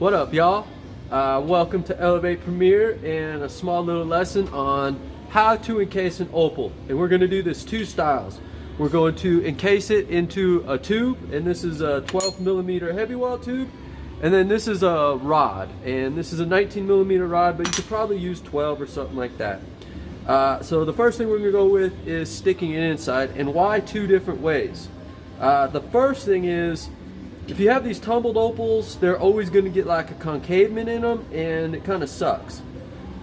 What up, y'all? Welcome to Elevate Premiere and a small little lesson on how to encase an opal. And we're going to do this two styles. We're going to encase it into a tube, and this is a 12mm heavy wall tube. And then this is a rod, and this is a 19mm rod, but you could probably use 12 or something like that. So the first thing we're going to go with is sticking it inside. And why two different ways? The first thing is, if you have these tumbled opals, they're always going to get like a concavement in them, and it kind of sucks.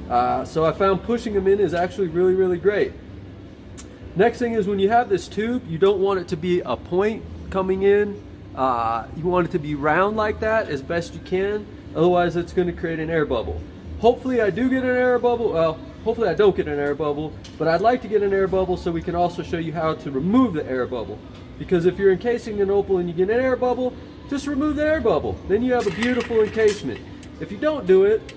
So I found pushing them in is actually really great. Next thing is, when you have this tube, you don't want it to be a point coming in. You want it to be round like that as best you can, otherwise it's going to create an air bubble. Hopefully I do get an air bubble. Well, hopefully I don't get an air bubble, but I'd like to get an air bubble so we can also show you how to remove the air bubble. Because if you're encasing an opal and you get an air bubble, just remove the air bubble. Then you have a beautiful encasement. If you don't do it,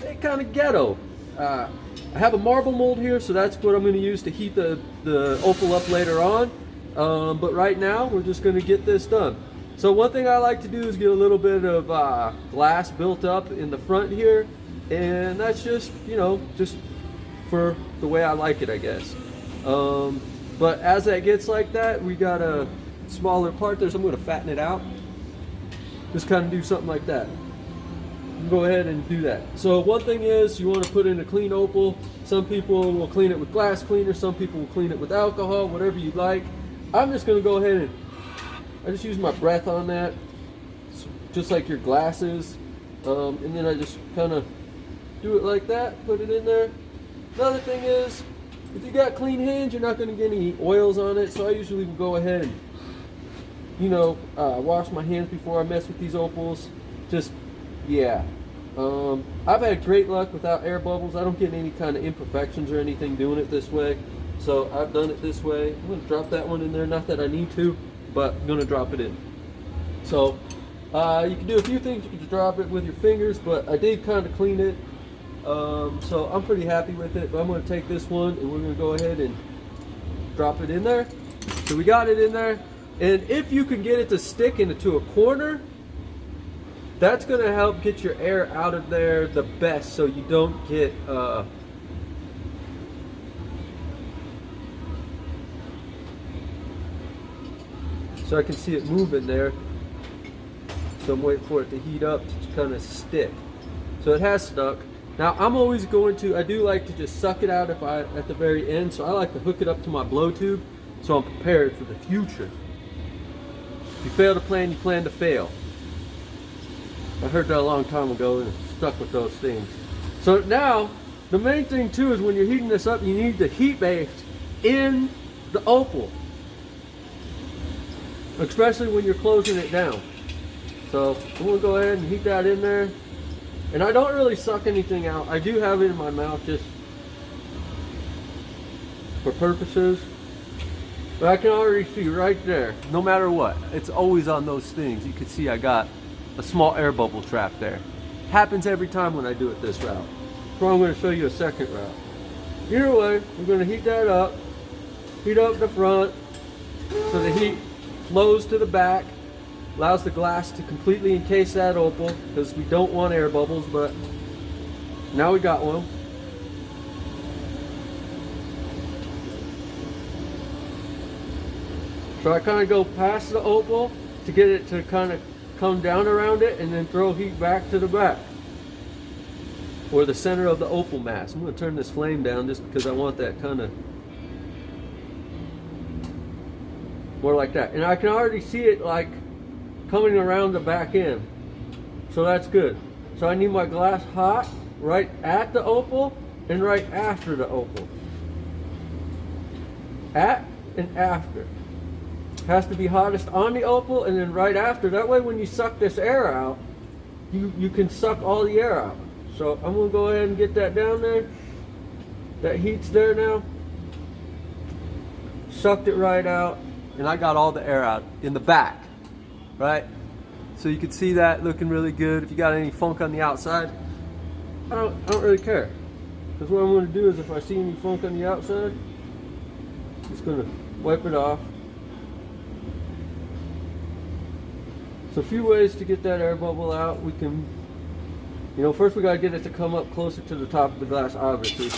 it's kind of ghetto. I have a marble mold here, so that's what I'm going to use to heat the opal up later on. But right now, we're just going to get this done. So one thing I like to do is get a little bit of glass built up in the front here. And that's just, you know, just for the way I like it, I guess. But as that gets like that, we got a smaller part there, so I'm going to fatten it out. Just kind of do something like that. Go ahead and do that. So one thing is, you want to put in a clean opal. Some people will clean it with glass cleaner, some people will clean it with alcohol, whatever you like. I'm just going to go ahead and I just use my breath on that, just like your glasses, and then I just kind of do it like that, put it in there. Another thing is, if you got clean hands, you're not going to get any oils on it, so I usually will go ahead and, you know, wash my hands before I mess with these opals. Just, yeah. I've had great luck without air bubbles. I don't get any kind of imperfections or anything doing it this way, so I've done it this way. I'm going to drop that one in there, not that I need to, but I'm going to drop it in. So you can do a few things. You can just drop it with your fingers, but I did kind of clean it, so I'm pretty happy with it. But I'm going to take this one and we're going to go ahead and drop it in there. So we got it in there, and if you can get it to stick into a corner, that's going to help get your air out of there the best, so you don't get so I can see it moving there. So I'm waiting for it to heat up to kind of stick. So it has stuck. Now I'm always going to, I do like to just suck it out at the very end, so I like to hook it up to my blow tube so I'm prepared for the future. If you fail to plan, you plan to fail. I heard that a long time ago and stuck with those things. So now, the main thing too is, when you're heating this up, you need the heat base in the opal, especially when you're closing it down. So I'm going to go ahead and heat that in there. And I don't really suck anything out. I do have it in my mouth just for purposes. But I can already see right there, no matter what, it's always on those things. You can see I got a small air bubble trap there. Happens every time when I do it this route. So I'm going to show you a second route. Either way, we're going to heat that up. Heat up the front so the heat flows to the back. Allows the glass to completely encase that opal, because we don't want air bubbles, but now we got one. So I kind of go past the opal to get it to kind of come down around it, and then throw heat back to the back, or the center of the opal mass. I'm going to turn this flame down just because I want that kind of more like that. And I can already see it like coming around the back end, so that's good. So I need my glass hot right at the opal and right after the opal. At and after. Has to be hottest on the opal and then right after. That way when you suck this air out, you can suck all the air out. So I'm going to go ahead and get that down there. That heat's there now. Sucked it right out, and I got all the air out in the back, right? So you can see that looking really good. If you got any funk on the outside, I don't really care. Because what I'm going to do is, if I see any funk on the outside, I'm just going to wipe it off. So a few ways to get that air bubble out. We can You know, first we gotta get it to come up closer to the top of the glass, obviously.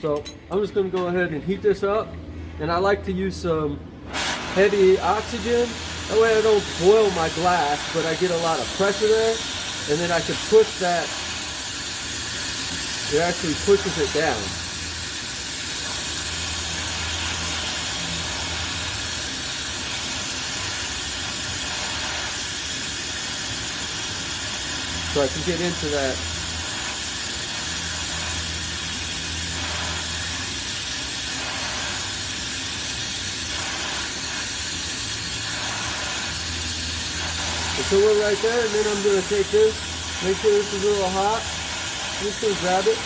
So I'm just gonna go ahead and heat this up. And I like to use some heavy oxygen. That way I don't boil my glass, but I get a lot of pressure there. And then I can push that. It actually pushes it down. So I can get into that. So we're right there, and then I'm going to take this, make sure this is a little hot. I'm just going to grab it.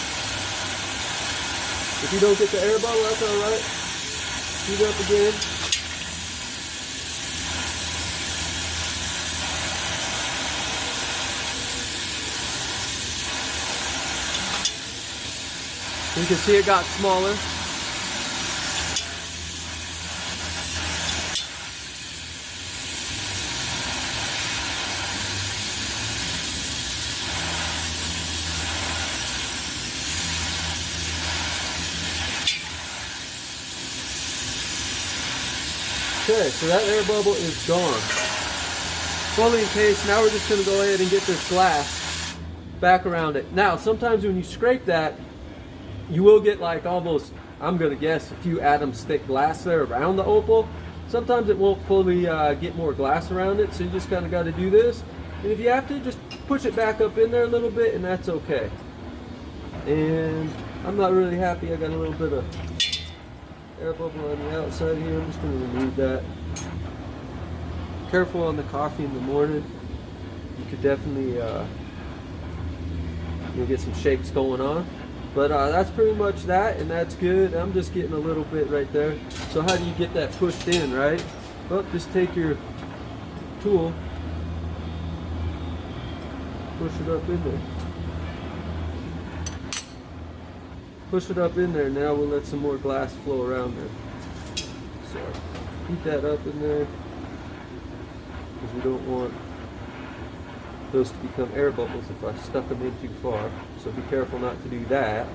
If you don't get the air bubble, that's alright. Heat it up again. You can see it got smaller. Okay, so that air bubble is gone. Fully encased. Now we're just going to go ahead and get this glass back around it. Now, sometimes when you scrape that, you will get like almost, I'm going to guess, a few atoms thick glass there around the opal. Sometimes it won't fully get more glass around it, so you just kind of got to do this. And if you have to, just push it back up in there a little bit, and that's okay. And I'm not really happy. I got a little bit of air bubble on the outside here. I'm just going to remove that. Careful on the coffee in the morning. You could definitely you'll get some shakes going on. But that's pretty much that, and that's good. I'm just getting a little bit right there. So how do you get that pushed in, right? Well, just take your tool, push it up in there. Push it up in there. Now we'll let some more glass flow around there. So heat that up in there, because we don't want those to become air bubbles if I stuck them in too far. So be careful not to do that.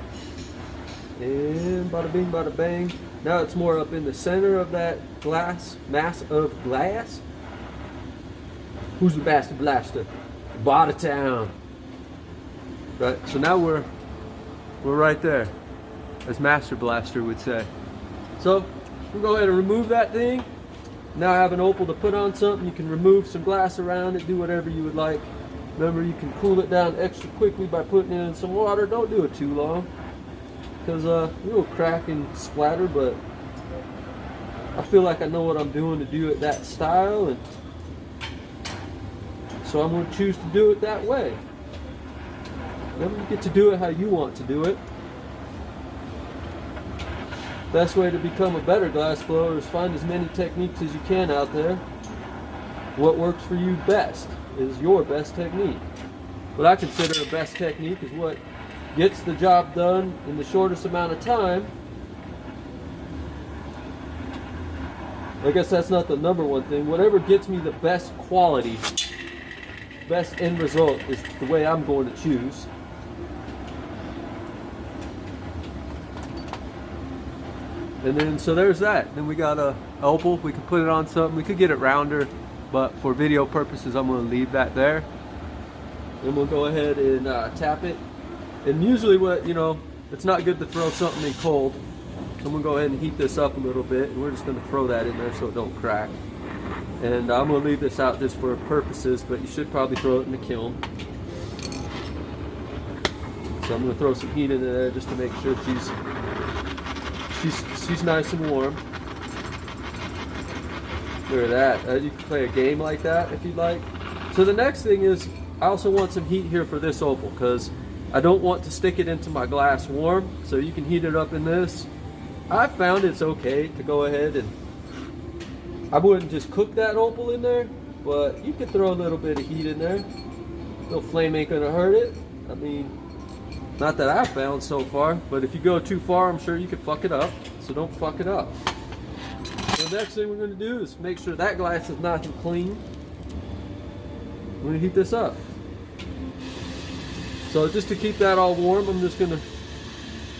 And bada bing, bada bang. Now it's more up in the center of that glass, mass of glass. Who's the bastard blaster? Bada town. Right, so now we're right there, as Master Blaster would say. So we'll go ahead and remove that thing. Now I have an opal to put on something. You can remove some glass around it, do whatever you would like. Remember, you can cool it down extra quickly by putting it in some water. Don't do it too long, because it will crack and splatter, but I feel like I know what I'm doing to do it that style, and so I'm going to choose to do it that way. Then you get to do it how you want to do it. Best way to become a better glass blower is find as many techniques as you can out there. What works for you best is your best technique. What I consider a best technique is what gets the job done in the shortest amount of time. I guess that's not the number one thing. Whatever gets me the best quality, best end result is the way I'm going to choose. And then, so there's that. Then we got a opal. We can put it on something. We could get it rounder, but for video purposes, I'm going to leave that there. Then we'll go ahead and tap it. And usually, it's not good to throw something in cold. So I'm going to go ahead and heat this up a little bit, and we're just going to throw that in there so it don't crack. And I'm going to leave this out just for purposes, but you should probably throw it in the kiln. So I'm going to throw some heat in there just to make sure she's nice and warm. Look at that. You can play a game like that if you'd like. So the next thing is, I also want some heat here for this opal, because I don't want to stick it into my glass warm. So you can heat it up in this. I found it's okay to go ahead and, I wouldn't just cook that opal in there, but you could throw a little bit of heat in there. No flame ain't gonna hurt it. I mean, not that I've found so far, but if you go too far, I'm sure you could fuck it up. So don't fuck it up. So the next thing we're going to do is make sure that glass is nice and clean. We're going to heat this up. So just to keep that all warm, I'm just gonna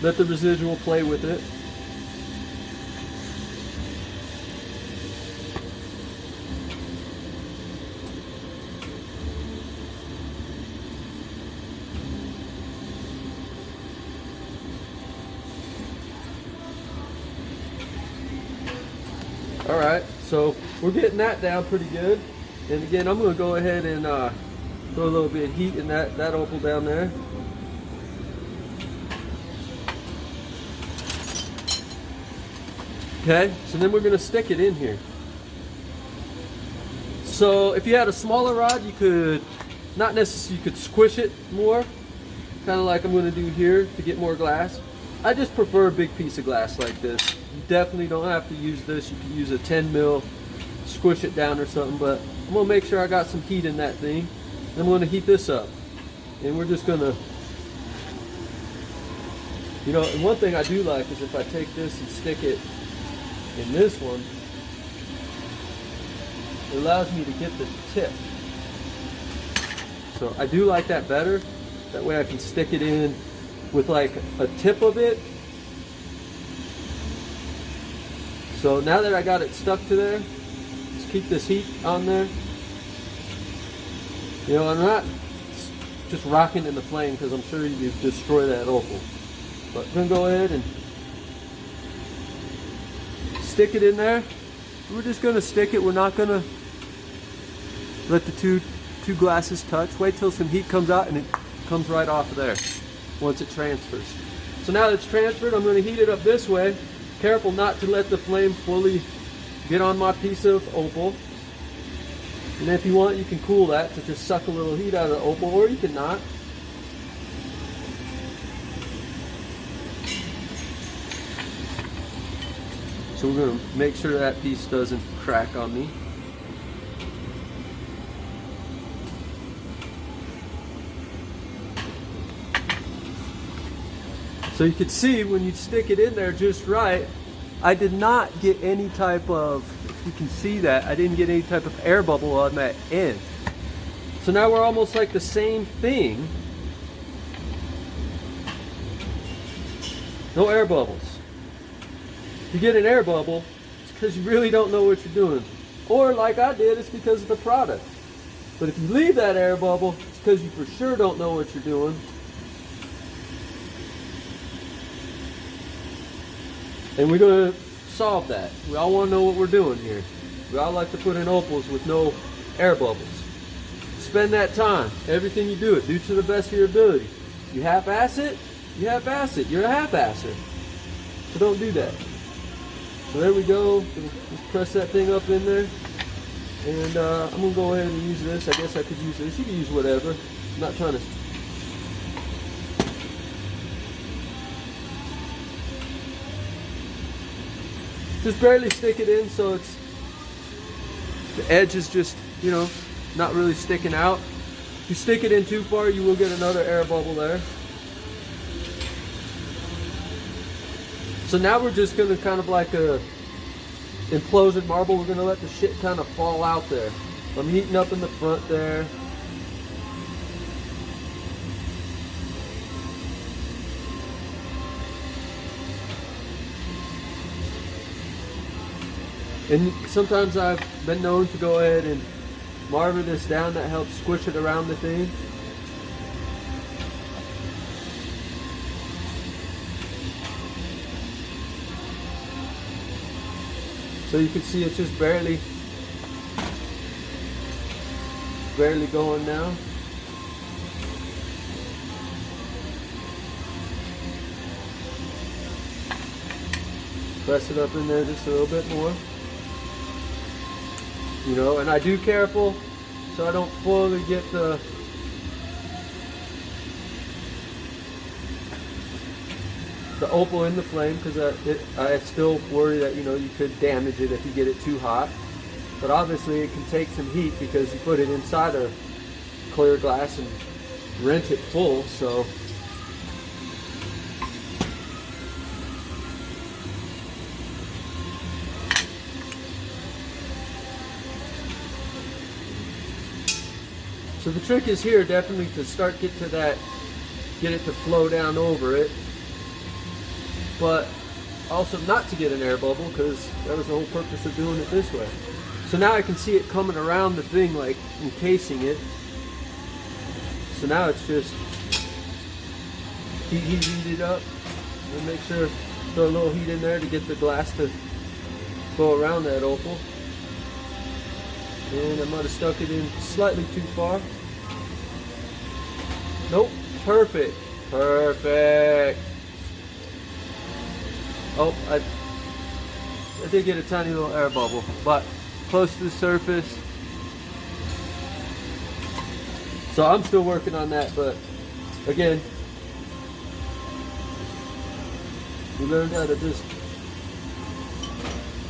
let the residual play with it. All right, so we're getting that down pretty good. And again, I'm gonna go ahead and throw a little bit of heat in that opal down there. Okay, so then we're gonna stick it in here. So if you had a smaller rod, you could, not necessarily, you could squish it more, kind of like I'm gonna do here to get more glass. I just prefer a big piece of glass like this. You definitely don't have to use this. You can use a 10 mil, squish it down or something, but I'm gonna make sure I got some heat in that thing. I'm gonna heat this up. And we're just gonna, you know, and one thing I do like is if I take this and stick it in this one, it allows me to get the tip. So I do like that better. That way I can stick it in with like a tip of it. So now that I got it stuck to there, let's keep this heat on there. You know, I'm not just rocking in the flame because I'm sure you destroy that opal. But I'm gonna go ahead and stick it in there. We're just gonna stick it. We're not gonna let the two glasses touch. Wait till some heat comes out and it comes right off of there once it transfers. So now that it's transferred, I'm gonna heat it up this way. Careful not to let the flame fully get on my piece of opal. And if you want, you can cool that to just suck a little heat out of the opal, or you can not. So we're going to make sure that piece doesn't crack on me. So you can see when you stick it in there just right, I did not get any type of, if you can see that, I didn't get any type of air bubble on that end. So now we're almost like the same thing. No air bubbles. If you get an air bubble, it's because you really don't know what you're doing. Or like I did, it's because of the product. But if you leave that air bubble, it's because you for sure don't know what you're doing. And we're going to solve that. We all want to know what we're doing here. We all like to put in opals with no air bubbles. Spend that time. Everything you do to the best of your ability. You half-ass it, you half-ass it. You're a half-asser. So don't do that. So there we go. Just press that thing up in there. And I'm going to go ahead and use this. I guess I could use this. You can use whatever. I'm not trying to... Just barely stick it in so it's... The edge is just, you know, not really sticking out. If you stick it in too far, you will get another air bubble there. So now we're just going to kind of like a implosion marble. We're going to let the shit kind of fall out there. I'm heating up in the front there. And sometimes I've been known to go ahead and marver this down. That helps squish it around the thing. So you can see it's just barely going now. Press it up in there just a little bit more. You know, and I do careful so I don't fully get the opal in the flame, because I still worry that, you know, you could damage it if you get it too hot. But obviously it can take some heat because you put it inside a clear glass and wrench it full, so. So the trick is here definitely to get to that get it to flow down over it, but also not to get an air bubble, because that was the whole purpose of doing it this way. So now I can see it coming around the thing, like encasing it. So now it's just heat it up, and make sure throw a little heat in there to get the glass to go around that opal. And I might have stuck it in slightly too far. Nope, perfect, perfect. Oh, I did get a tiny little air bubble, but close to the surface. So I'm still working on that, but again, we learned how to just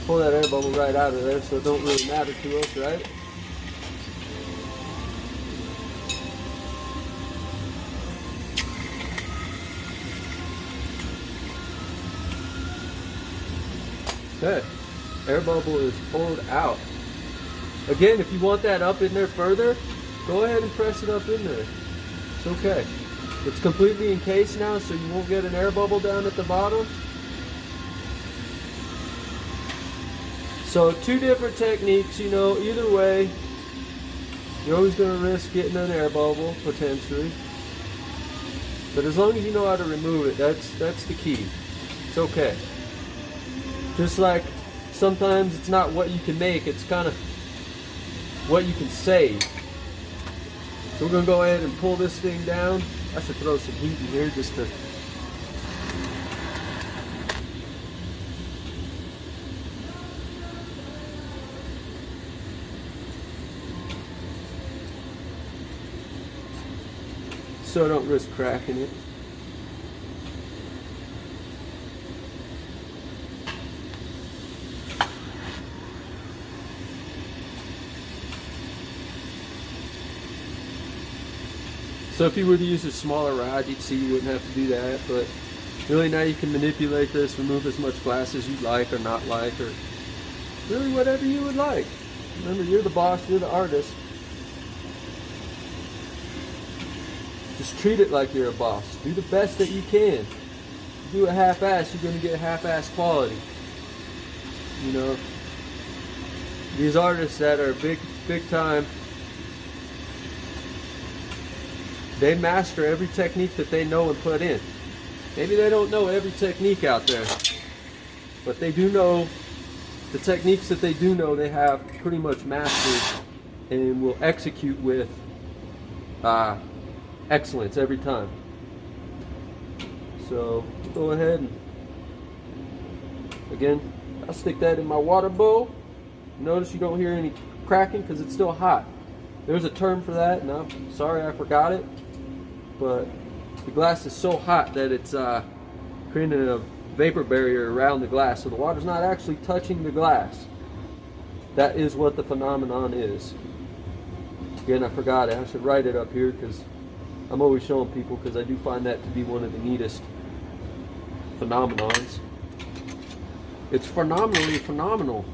pull that air bubble right out of there, so it don't really matter to us, right? Okay, air bubble is pulled out. Again, if you want that up in there further, go ahead and press it up in there. It's okay. It's completely encased now, so you won't get an air bubble down at the bottom. So 2 different techniques, you know, either way, you're always going to risk getting an air bubble, potentially. But as long as you know how to remove it, that's the key. It's okay. Just like sometimes it's not what you can make, it's kind of what you can save. So we're going to go ahead and pull this thing down. I should throw some heat in here just to... so I don't risk cracking it. So if you were to use a smaller rod, you'd see you wouldn't have to do that, but really now you can manipulate this, remove as much glass as you'd like or not like, or really whatever you would like. Remember, you're the boss, you're the artist. Just treat it like you're a boss. Do the best that you can. If you do a half-ass, you're going to get half-ass quality. You know, these artists that are big time, they master every technique that they know and put in. Maybe they don't know every technique out there, but they do know the techniques that they do know they have pretty much mastered and will execute with excellence every time. So go ahead and again, I'll stick that in my water bowl. Notice you don't hear any cracking because it's still hot. There's a term for that, and I'm sorry I forgot it, but the glass is so hot that it's creating a vapor barrier around the glass, so the water's not actually touching the glass. That is what the phenomenon is. Again, I forgot it. I should write it up here because I'm always showing people, because I do find that to be one of the neatest phenomenons. It's phenomenally phenomenal.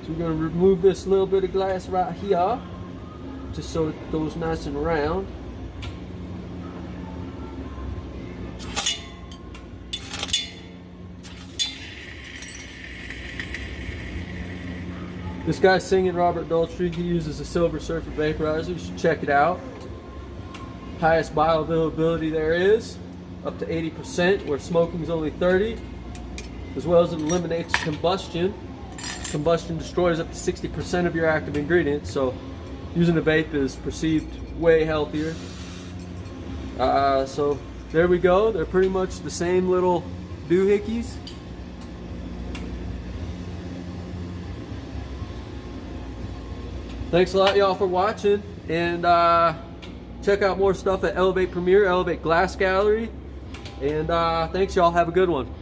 So we're going to remove this little bit of glass right here, just so it goes nice and round. This guy's singing Robert Daltrey. He uses a Silver Surfer vaporizer. You should check it out. Highest bioavailability there is, up to 80%, where smoking is only 30%, as well as it eliminates combustion. Combustion destroys up to 60% of your active ingredients, so using a vape is perceived way healthier. So there we go. They're pretty much the same little doohickeys. Thanks a lot, y'all, for watching, and check out more stuff at Elevate Premier, Elevate Glass Gallery, and thanks, y'all. Have a good one.